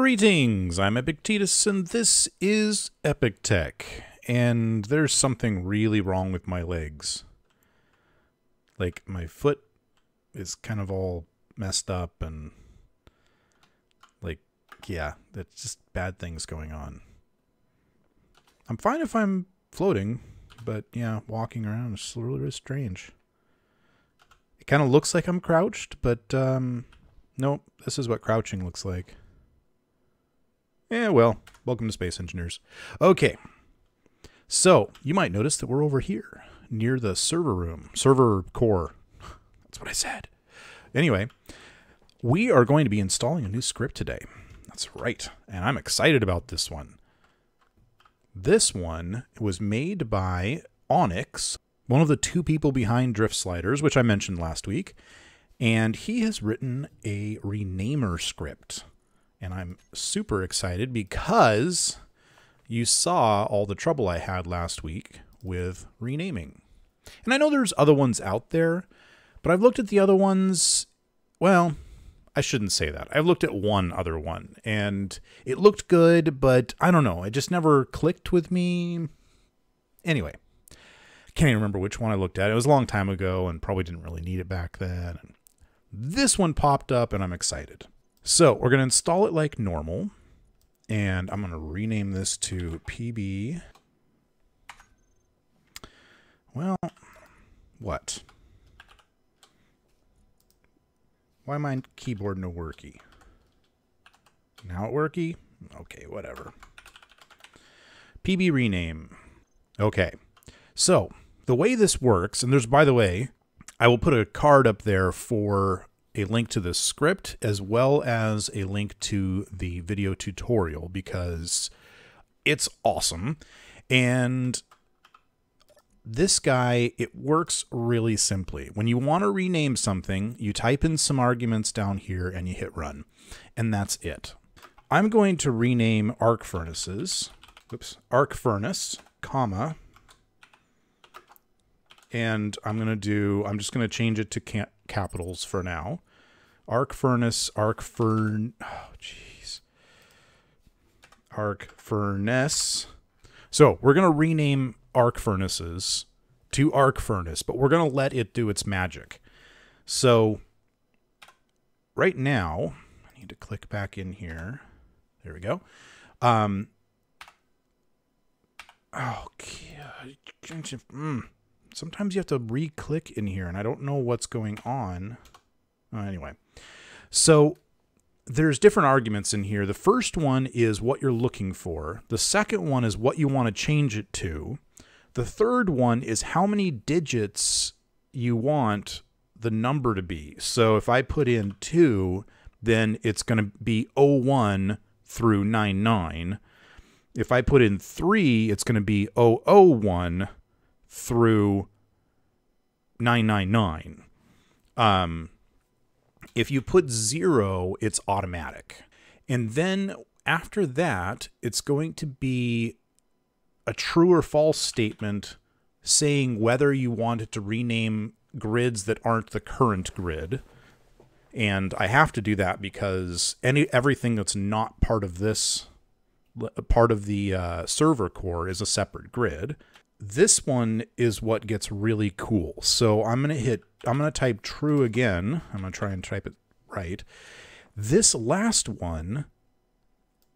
Greetings, I'm Epictetus, and this is Epic Tech, and there's something really wrong with my legs. Like, my foot is kind of all messed up, and, like, yeah, that's just bad things going on. I'm fine if I'm floating, but, yeah, walking around is really, really strange. It kind of looks like I'm crouched, but, nope, this is what crouching looks like. Yeah, well, welcome to Space Engineers. Okay, so you might notice that we're over here near the server room, server core. That's what I said. Anyway, we are going to be installing a new script today. That's right, and I'm excited about this one. This one was made by Onyx, one of the two people behind Drift Sliders, which I mentioned last week, and he has written a renamer script. And I'm super excited because you saw all the trouble I had last week with renaming. And I know there's other ones out there, but I've looked at the other ones. Well, I shouldn't say that. I've looked at one other one, and it looked good, but I don't know. It just never clicked with me. Anyway, I can't even remember which one I looked at. It was a long time ago and probably didn't really need it back then. And this one popped up, and I'm excited. So we're going to install it like normal, and I'm going to rename this to PB. Well, what? Why my keyboard no worky? Now it worky? Okay, whatever. PB rename. Okay, so the way this works, and there's, by the way, I will put a card up there for a link to the script as well as a link to the video tutorial because it's awesome. And this guy, it works really simply. When you want to rename something, you type in some arguments down here and you hit run. And that's it. I'm going to rename arc furnaces, arc furnace, comma, and I'm just going to change it to capitals for now. Arc furnace, arc furnace. So we're going to rename arc furnaces to arc furnace, but we're going to let it do its magic. So right now, I need to click back in here. There we go. Sometimes you have to re-click in here, and I don't know what's going on. Anyway, so there's different arguments in here. The first one is what you're looking for. The second one is what you want to change it to. The third one is how many digits you want the number to be. So if I put in 2, then it's going to be 01 through 99. If I put in 3, it's going to be 001 through 999. If you put 0, it's automatic. And then after that, it's going to be a true or false statement saying whether you want it to rename grids that aren't the current grid. And I have to do that because everything that's not part of this, part of the server core is a separate grid. This one is what gets really cool. So I'm going to type true again. I'm going to try and type it right. This last one,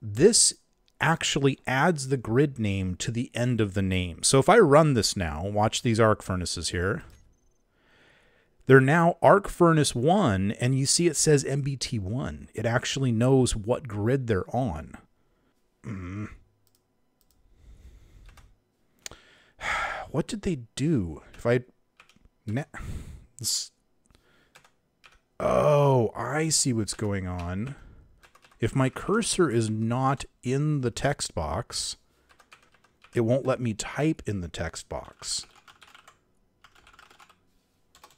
this actually adds the grid name to the end of the name. So if I run this now, watch these arc furnaces here. They're now arc furnace 1, and you see it says MBT1. It actually knows what grid they're on. What did they do? Oh, I see what's going on. If my cursor is not in the text box, it won't let me type in the text box.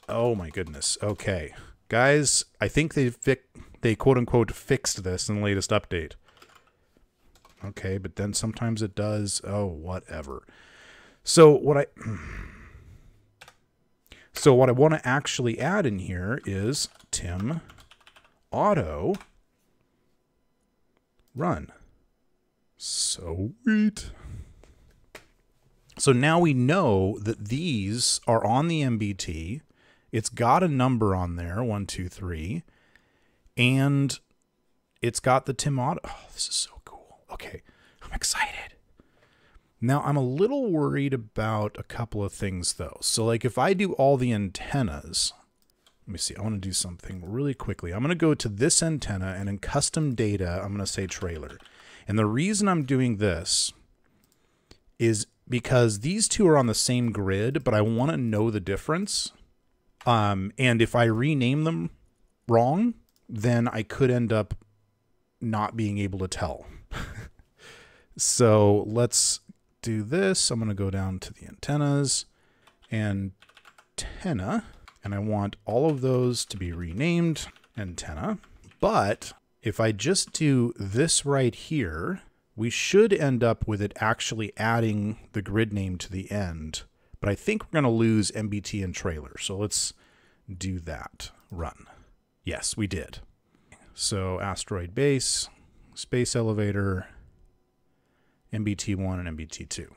Oh my goodness. Okay. Guys, I think they quote-unquote fixed this in the latest update. Okay, but then sometimes it does. Oh, whatever. So what I want to actually add in here is Tim Auto Run. Sweet. So now we know that these are on the MBT. It's got a number on there, 1, 2, 3. And it's got the Tim Auto. Oh, this is so cool. Okay, I'm excited. Now, I'm a little worried about a couple of things, though. So, like, if I do all the antennas, let me see. I want to do something really quickly. I'm going to go to this antenna, and in custom data, I'm going to say trailer. And the reason I'm doing this is because these two are on the same grid, but I want to know the difference. And if I rename them wrong, then I could end up not being able to tell. So let's do this. I'm going to go down to the antennas, antenna, and I want all of those to be renamed antenna. But if I just do this right here, we should end up with it actually adding the grid name to the end. But I think we're going to lose MBT and trailer. So let's do that. Run. Yes, we did. So asteroid base, space elevator, MBT1 and MBT2.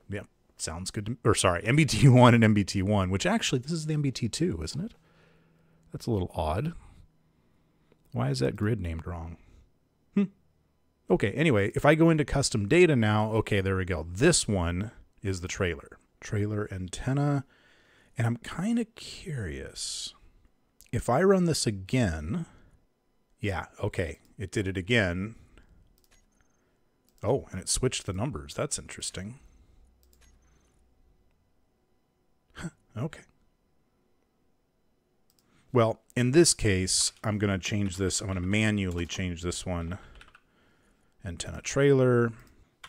Yep, sounds good. Or sorry, MBT1 and MBT1, which actually this is the MBT2, isn't it? That's a little odd. Why is that grid named wrong? Okay, anyway, if I go into custom data now, okay, there we go. This one is the trailer. Trailer antenna. And I'm kind of curious. If I run this again, yeah, okay, it did it again. Oh, and it switched the numbers. That's interesting. Okay. Well, in this case, I'm going to change this. I'm going to manually change this one. Antenna trailer.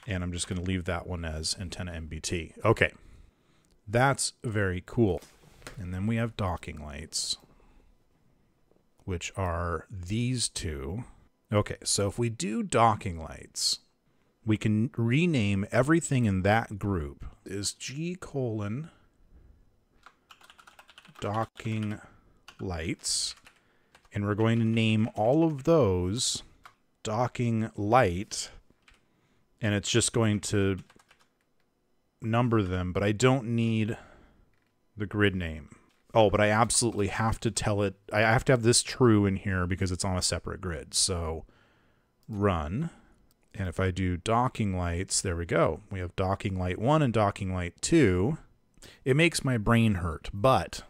And I'm just going to leave that one as antenna MBT. Okay. That's very cool. And then we have docking lights, which are these two. Okay, so if we do docking lights, we can rename everything in that group is G : docking lights. And we're going to name all of those docking light. And it's just going to number them, but I don't need the grid name. Oh, but I absolutely have to tell it. I have to have this true in here because it's on a separate grid. So run. And if I do docking lights, there we go. We have docking light 1 and docking light 2. It makes my brain hurt, but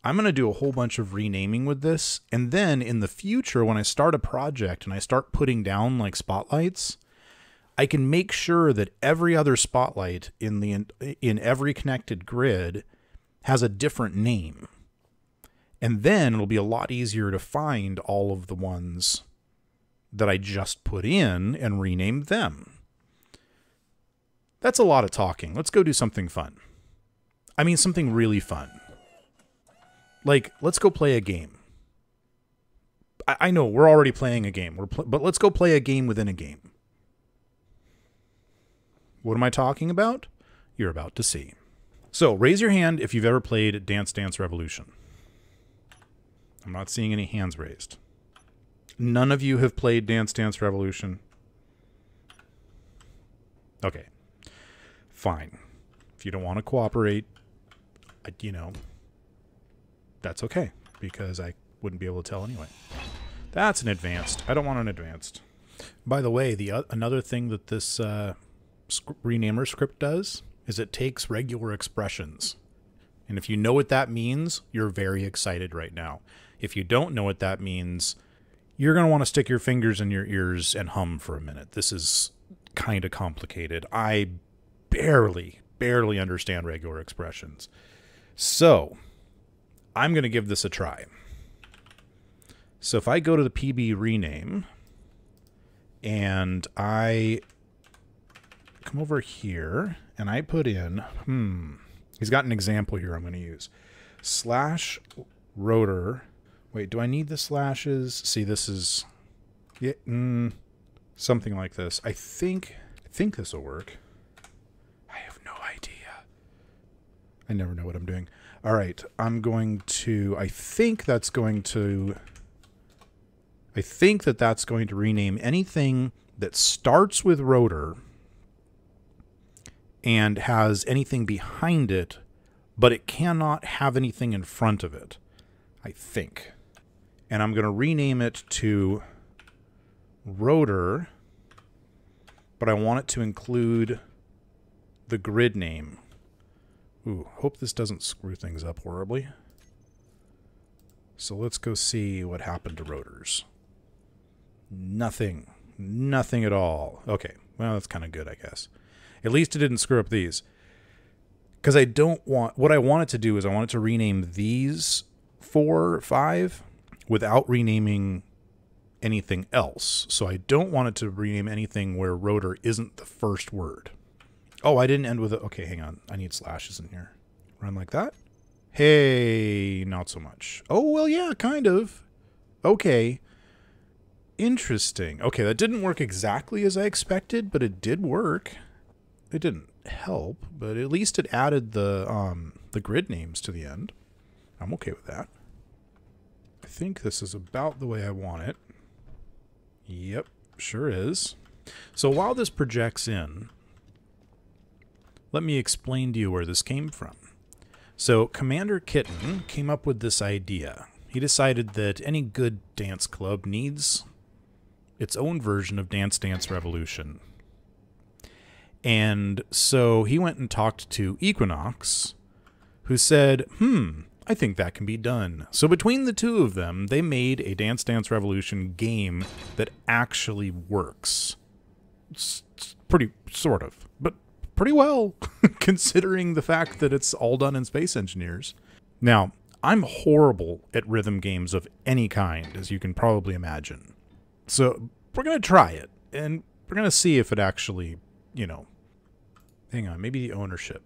I'm going to do a whole bunch of renaming with this. And then in the future, when I start a project and I start putting down like spotlights, I can make sure that every other spotlight in every connected grid has a different name. And then it'll be a lot easier to find all of the ones that I just put in and rename them. That's a lot of talking. Let's go do something fun. I mean, something really fun. Like, let's go play a game. I know, we're already playing a game, but let's go play a game within a game. What am I talking about? You're about to see. So, raise your hand if you've ever played Dance Dance Revolution. I'm not seeing any hands raised. None of you have played Dance Dance Revolution? Okay. Fine. If you don't want to cooperate, you know, that's okay, because I wouldn't be able to tell anyway. That's an advanced. I don't want an advanced. By the way, another thing that this renamer script does is it takes regular expressions. And if you know what that means, you're very excited right now. If you don't know what that means, you're going to want to stick your fingers in your ears and hum for a minute. This is kind of complicated. I barely understand regular expressions. So I'm going to give this a try. So if I go to the PB rename and I come over here and I put in, he's got an example here I'm going to use. Slash rotor. Wait, do I need the slashes? See, this is something like this. I think this will work. I have no idea. I never know what I'm doing. All right, I'm going to, I think I think that that's going to rename anything that starts with rotor and has anything behind it, but it cannot have anything in front of it, I think. And I'm going to rename it to rotor, but I want it to include the grid name. Ooh, hope this doesn't screw things up horribly. So let's go see what happened to rotors. Nothing. Nothing at all. Okay, well, that's kind of good, I guess. At least it didn't screw up these. Because I don't want... What I wanted to do is I wanted to rename these 4, 5 without renaming anything else. So I don't want it to rename anything where rotor isn't the first word. Oh, I didn't end with it. Okay, hang on. I need slashes in here. Run like that. Hey, not so much. Oh, well, yeah, kind of. Okay. Interesting. Okay, that didn't work exactly as I expected, but it did work. It didn't help, but at least it added the grid names to the end. I'm okay with that. I think this is about the way I want it. Yep, sure is. So while this projects in, let me explain to you where this came from. So Commander Kitten came up with this idea. He decided that any good dance club needs its own version of Dance Dance Revolution. And so he went and talked to Equinox, who said, I think that can be done. So between the two of them, they made a Dance Dance Revolution game that actually works. It's pretty, sort of, but pretty well, considering the fact that it's all done in Space Engineers. Now, I'm horrible at rhythm games of any kind, as you can probably imagine. So we're going to try it, and we're going to see if it actually, you know... Hang on, maybe the ownership.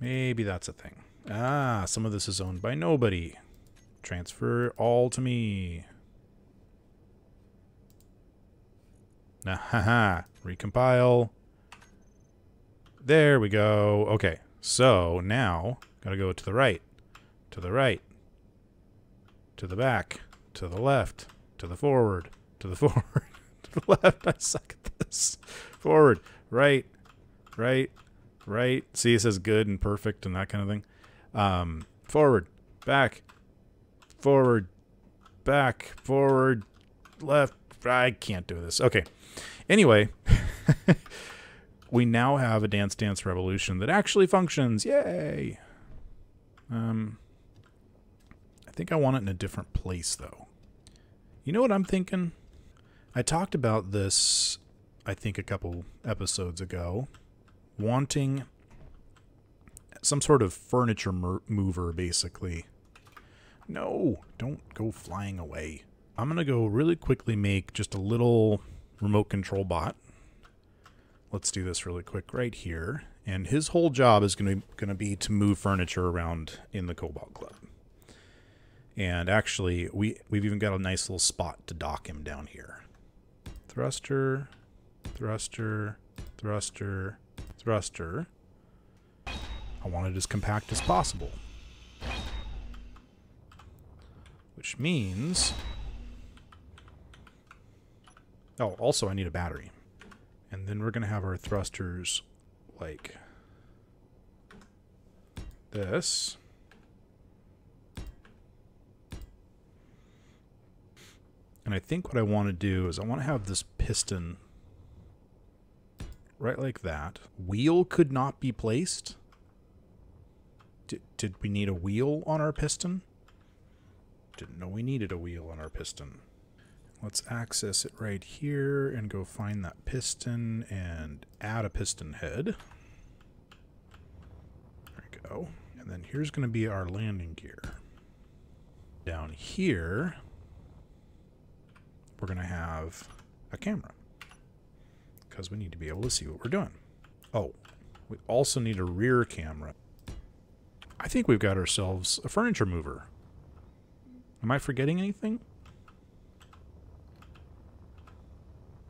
Maybe that's a thing. Ah, some of this is owned by nobody. Transfer all to me. Haha. Recompile. There we go. Okay, so now, gotta go to the right, to the right, to the back, to the left, to the forward, to the forward, to the left. I suck at this. Forward, right, right, right. See, it says good and perfect and that kind of thing. Forward, back, forward, left. I can't do this. Okay. Anyway, we now have a Dance Dance Revolution that actually functions. Yay! I think I want it in a different place, though. You know what I'm thinking? I talked about this, I think, a couple episodes ago. Wanting some sort of furniture mover, basically. No, don't go flying away. I'm going to go really quickly make just a little remote control bot. Let's do this really quick right here. And his whole job is going to be to move furniture around in the cobalt-club. And actually, we've even got a nice little spot to dock him down here. Thruster, thruster, thruster, thruster. I want it as compact as possible. Which means... Oh, also I need a battery. And then we're going to have our thrusters like this. And I think what I want to do is I want to have this piston right like that. Wheel could not be placed. Did we need a wheel on our piston? Didn't know we needed a wheel on our piston. Let's access it right here and go find that piston and add a piston head. There we go. And then here's going to be our landing gear. Down here, we're going to have a camera because we need to be able to see what we're doing. Oh, we also need a rear camera. I think we've got ourselves a furniture mover. Am I forgetting anything?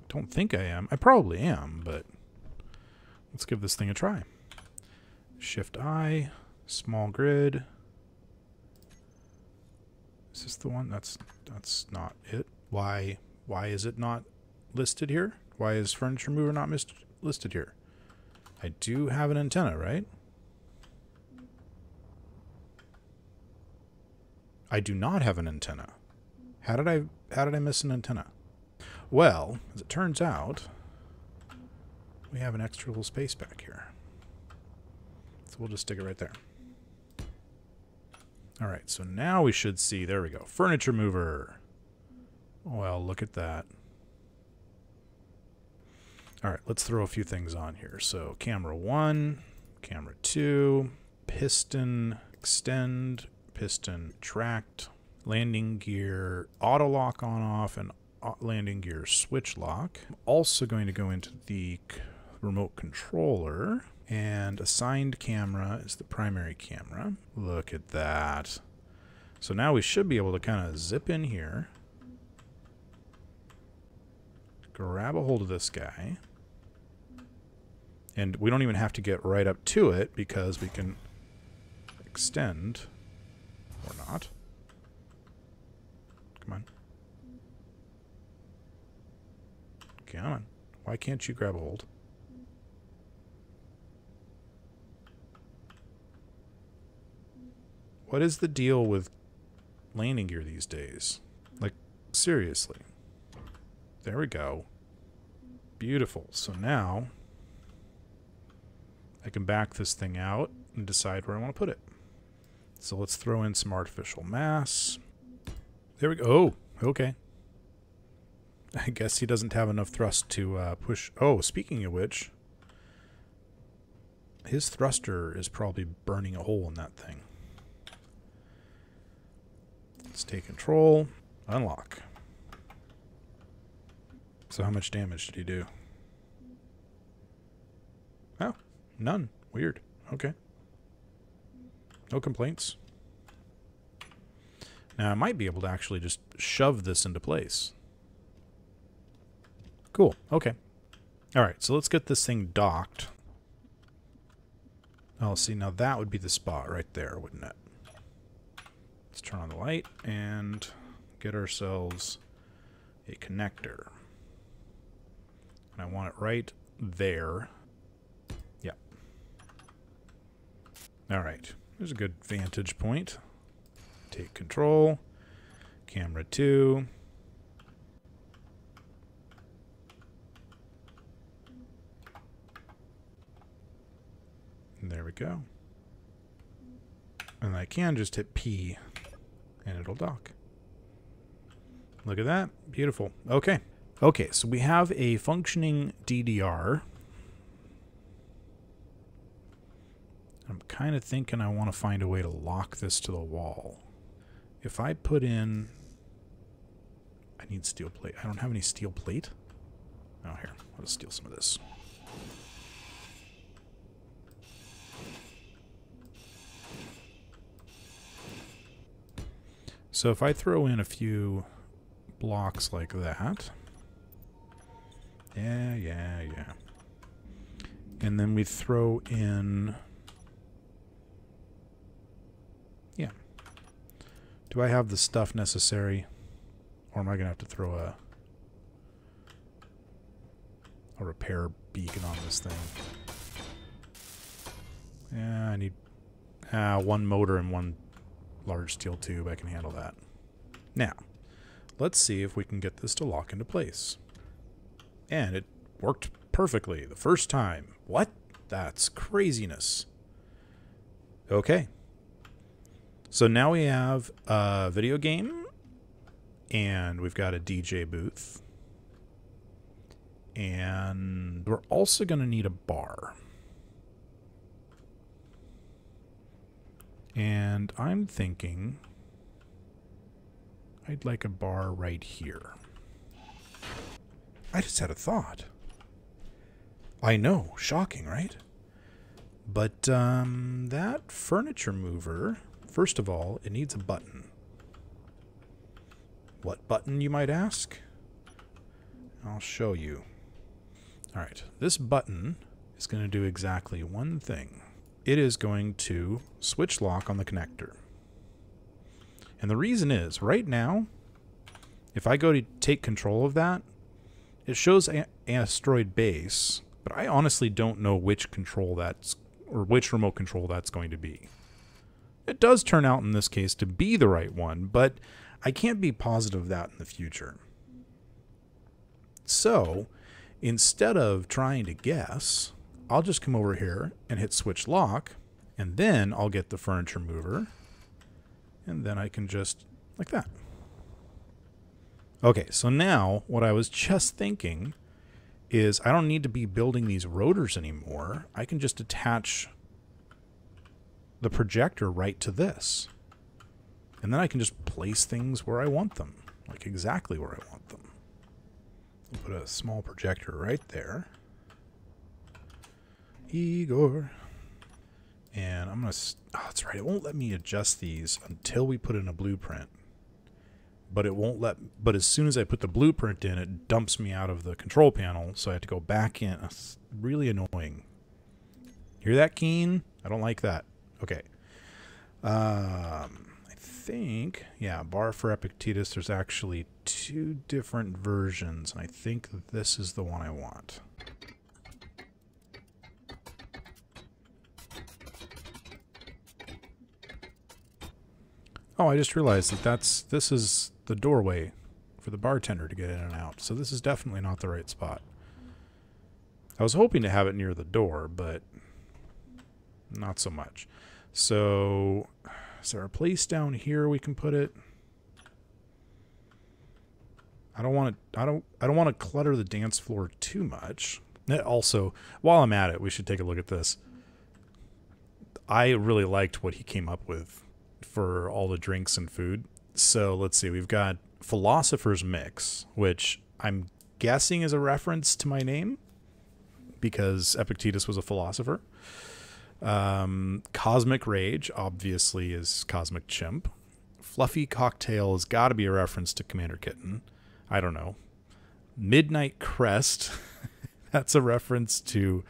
Don't think I am. I probably am, but let's give this thing a try. Shift-I, small grid. Is this the one? That's not it. Why is it not listed here? Why is furniture mover not listed here? I do have an antenna, right? I do not have an antenna. How did I miss an antenna? Well, as it turns out, we have an extra little space back here. So we'll just stick it right there. All right, so now we should see, there we go, furniture mover. Well, look at that. All right, let's throw a few things on here. So camera 1, camera 2, piston extend, piston tract, landing gear auto lock on off, and landing gear switch lock. I'm also going to go into the remote controller, and assigned camera is the primary camera. Look at that. So now we should be able to kind of zip in here, grab a hold of this guy, and we don't even have to get right up to it because we can extend, or not. Come on. Come on. Why can't you grab a hold? What is the deal with landing gear these days? Like, seriously. There we go. Beautiful. So now I can back this thing out and decide where I want to put it. So let's throw in some artificial mass. There we go. Oh, okay. I guess he doesn't have enough thrust to push. Oh, speaking of which, his thruster is probably burning a hole in that thing. Let's take control. Unlock. So how much damage did he do? Oh, none. Weird. Okay. No complaints. Now I might be able to actually just shove this into place. Cool. Okay. Alright, so let's get this thing docked. Oh, see, now that would be the spot right there, wouldn't it? Let's turn on the light and get ourselves a connector. And I want it right there. Yep. Alright, there's a good vantage point. Take control. Camera 2. And there we go. And I can just hit P and it'll dock. Look at that. Beautiful. Okay. Okay, so we have a functioning DDR. I'm kind of thinking I want to find a way to lock this to the wall. If I put in... I need steel plate. I don't have any steel plate. Oh, here. I'll just steal some of this. So if I throw in a few blocks like that... Yeah. And then we throw in... Yeah. Do I have the stuff necessary? Or am I going to have to throw a repair beacon on this thing? Yeah, I need one motor and one large steel tube. I can handle that. Now, let's see if we can get this to lock into place. And it worked perfectly the first time. What? That's craziness. Okay. So now we have a video game, and we've got a DJ booth, and we're also going to need a bar. And I'm thinking I'd like a bar right here. I just had a thought. I know, shocking, right? But that furniture mover, first of all, it needs a button. What button, you might ask? I'll show you. All right, this button is going to do exactly one thing. It is going to switch lock on the connector. And the reason is, right now, If I go to take control of that, it shows asteroid base, but I honestly don't know which control that's, or which remote control that's going to be. It does turn out in this case to be the right one, but I can't be positive of that in the future. So instead of trying to guess, I'll just come over here and hit switch lock, and then I'll get the furniture mover, and then I can just, like that. Okay, so now what I was just thinking is I don't need to be building these rotors anymore. I can just attach the projector right to this. And then I can just place things where I want them, like exactly where I want them. I'll put a small projector right there. Igor. And I'm going to... Oh, that's right. It won't let me adjust these until we put in a blueprint. But it won't let... But as soon as I put the blueprint in, it dumps me out of the control panel. So I have to go back in. It's really annoying. Hear that, Keen? I don't like that. Okay. I think... Yeah, bar for Epictetus. There's actually 2 different versions. And I think this is the one I want. Oh, I just realized that this is the doorway for the bartender to get in and out. So this is definitely not the right spot. I was hoping to have it near the door, but not so much. So is there a place down here we can put it? I don't want to clutter the dance floor too much. Also, while I'm at it, we should take a look at this. I really liked what he came up with for all the drinks and food. So let's see, we've got Philosopher's Mix, which I'm guessing is a reference to my name because Epictetus was a philosopher. Cosmic Rage obviously is Cosmic Chimp. Fluffy Cocktail has got to be a reference to Commander Kitten. I don't know. Midnight Crest, that's a reference to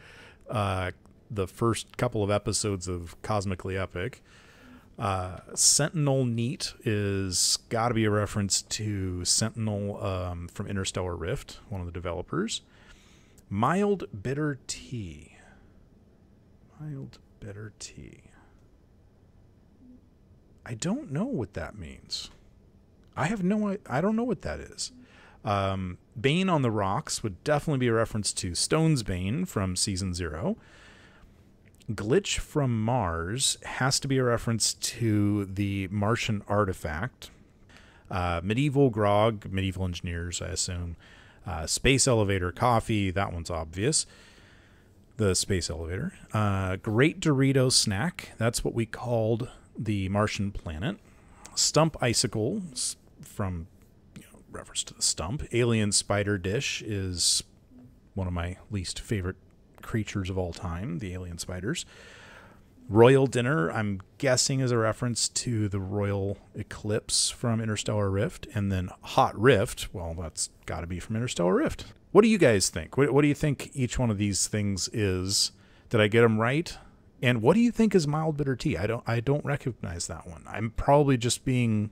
the first couple of episodes of Cosmically Epic. Sentinel Neat is got to be a reference to Sentinel from Interstellar Rift, one of the developers. Mild Bitter Tea. Mild Bitter Tea. I don't know what that means. I don't know what that is. Bane on the Rocks would definitely be a reference to Stone's Bane from Season 0. Glitch from Mars has to be a reference to the Martian artifact. Medieval Grog, Medieval Engineers, I assume. Space Elevator Coffee, that one's obvious. The space elevator. Great Dorito Snack, that's what we called the Martian planet. Stump Icicle, from reference to the stump. Alien Spider Dish is one of my least favorite creatures of all time, the alien spiders. Royal Dinner, I'm guessing, is a reference to the royal eclipse from Interstellar Rift. And then Hot Rift, well, that's got to be from Interstellar Rift. What do you guys think? What do you think each one of these things is? Did I get them right? And what do you think is Mild Bitter Tea? I don't recognize that one. I'm probably just being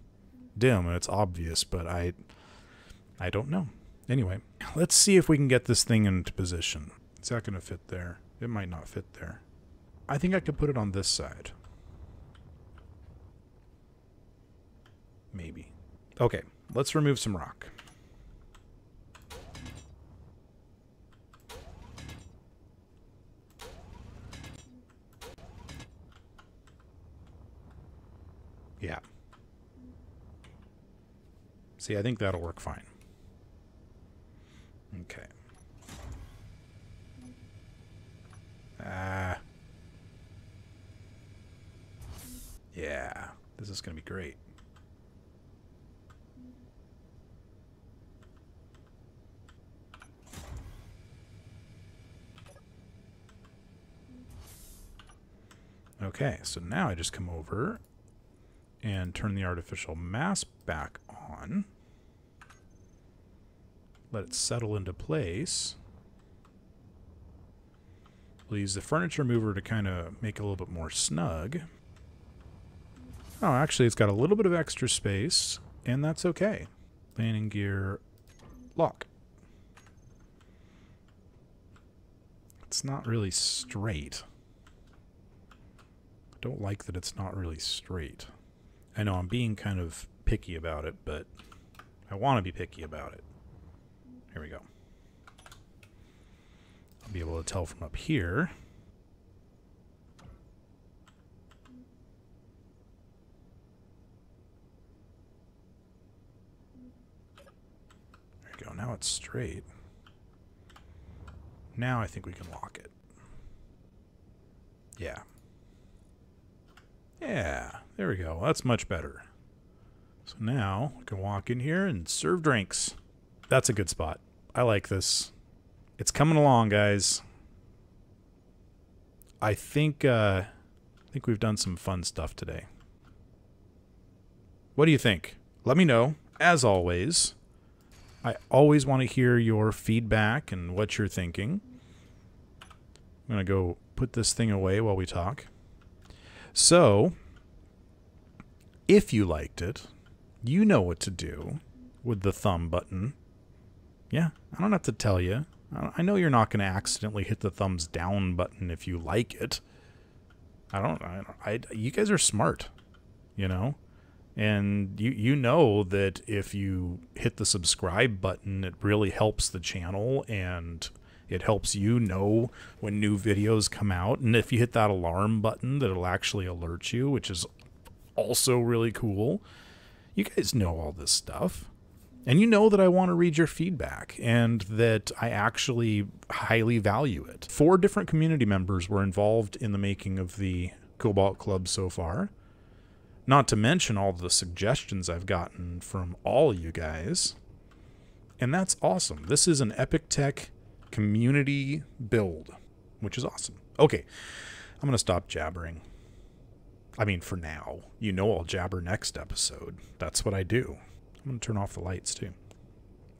dim and it's obvious, but I don't know. Anyway, let's see if we can get this thing into position. Is that going to fit there? It might not fit there. I think I could put it on this side. Maybe. Okay, let's remove some rock. Yeah. See, I think that'll work fine. Okay. Yeah, this is going to be great. Okay, so now I just come over and turn the artificial mass back on. Let it settle into place. We'll use the furniture mover to kind of make it a little bit more snug. Oh, actually, it's got a little bit of extra space, and that's okay. Landing gear, lock. It's not really straight. I don't like that it's not really straight. I know I'm being kind of picky about it, but I want to be picky about it. Here we go. I'll be able to tell from up here. There we go. Now it's straight. Now I think we can lock it. Yeah. Yeah, there we go. That's much better. So now we can walk in here and serve drinks. That's a good spot. I like this. It's coming along, guys. I think we've done some fun stuff today. What do you think? Let me know. As always, I always want to hear your feedback and what you're thinking. I'm going to go put this thing away while we talk. So, if you liked it, you know what to do with the thumb button. Yeah, I don't have to tell you. I know you're not going to accidentally hit the thumbs down button if you like it. You guys are smart, you know? And you know that if you hit the subscribe button, it really helps the channel and it helps you know when new videos come out. And if you hit that alarm button, that'll actually alert you, which is also really cool. You guys know all this stuff. And you know that I want to read your feedback and that I actually highly value it. 4 different community members were involved in the making of the Cobalt-club so far. Not to mention all the suggestions I've gotten from all you guys. And that's awesome. This is an Epictech community build, which is awesome. Okay, I'm going to stop jabbering. I mean, for now. You know I'll jabber next episode. That's what I do. I'm going to turn off the lights, too.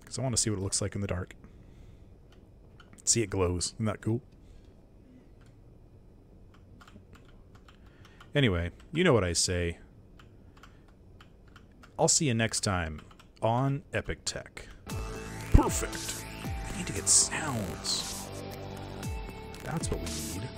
Because I want to see what it looks like in the dark. See, it glows. Isn't that cool? Anyway, you know what I say. I'll see you next time on Epictech. Perfect. We need to get sounds. That's what we need.